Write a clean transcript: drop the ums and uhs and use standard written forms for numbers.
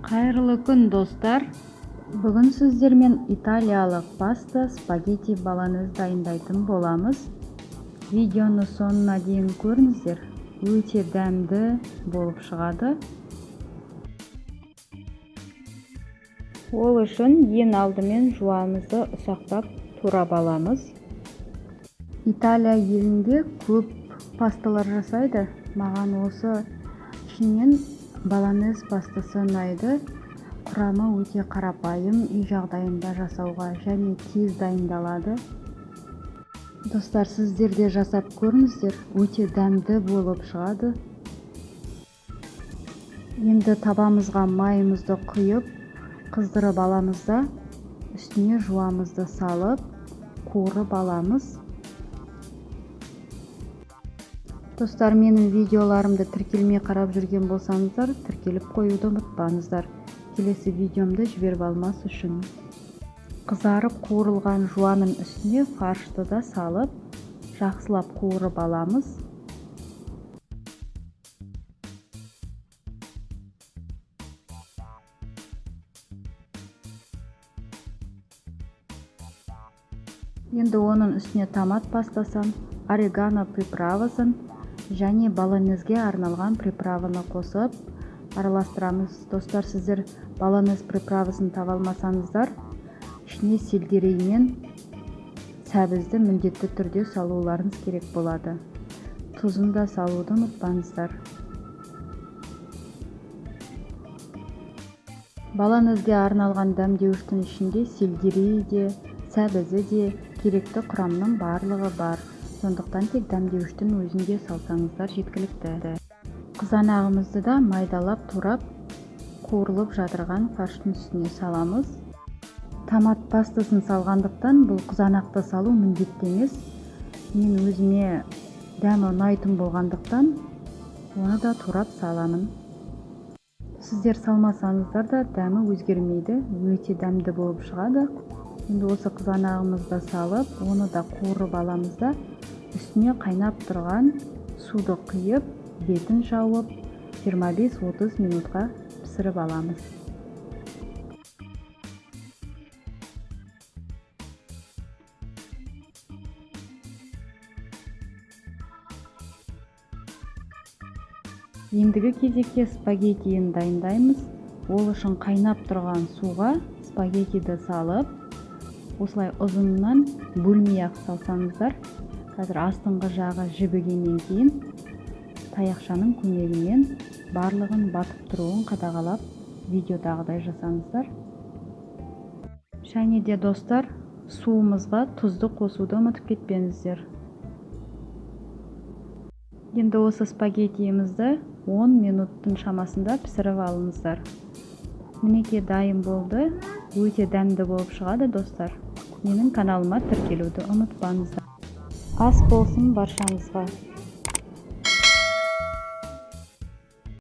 Қайырлы күн, достар. Бүгін сіздермен италиялық паста спагетти баланез дайындайтын боламыз. Видеоны соңына дейін көріңіздер. Өте дәмді болып шығады. Ол үшін ең алдымен жуанымызды ұсақтап турап аламыз. Италия елінде көп пасталар жасайды. Маған осы ішінен баланез пастасы ұнайды. Құрамы өте қарапайым, үй жағдайында жасауға және тез дайындалады. Достар, сіздер де жасап көріңіздер, өте дәмді болып шығады. Енді табамызға майымызды құйып, қыздырып аламыз да, үстіне жуамызды салып, қуырып аламыз. Достар, менің видеоларымды тіркелмей қарап жүрген болсаңыздар, тіркеліп қоюды ұмытпаңыздар. Келесі видеомды жіберіп алмас үшін. Қызарып қуырылған жуанның үстіне фаршты да салып, жақсылап қуырып аламыз. Енді оның үстіне томат пастасын, орегано приправасын және баланезге арналған приправаны қосып араластырамыз. Достар, сіздер баланез приправасын таба алмасаңыздар, ішіне сельдерей мен сәбізді міндетті түрде салуларыңыз керек болады. Тұзын да салуды ұмытпаңыздар. Баланезге арналған дәмдеуіштің ішінде сельдерей де, сәбізі де, керекті құрамның барлығы бар. Сондықтан тек дәмдеуіштің өзінде салсаңыздар жеткілікті. Қызанағымызды да майдалап турап, қуырылып жатырған фарштың үстіне саламыз. Томат пастасын салғандықтан бұл қызанақты салу міндетті емес. Мен өзіме дәмі ұнайтын болғандықтан оны да турап саламын. Сіздер салмасаңыздар да дәмі өзгермейді, өте дәмді болып шығады. Енді осы қызанағымызды салып, оны да қуырып аламыз да, үстіне қайнап тұрған суды құйып, бетін жауып, 25-30 минутқа пісіріп аламыз. Ендігі кезекте спагеттиін дайындаймыз. Ол үшін қайнап тұрған суға спагеттиді салып, осылай ұзынынан бөлмей-ақ салсаңыздар, қазір астыңғы жағы жібігеннен кейін таяқшаның көмегімен барлығын батып тұруын қадағалап, видеодағыдай жасаңыздар. Және де достар, суымызға тұзды қосуды ұмытып кетпеңіздер. Енді осы спагеттиімізді 10 минуттың шамасында пісіріп алыңыздар. Мінекей дайын болды. Өте дәмді болып шығады, достар. Менің каналыма тіркелуді ұмытпаңыздар. Ас болсын баршаңызға.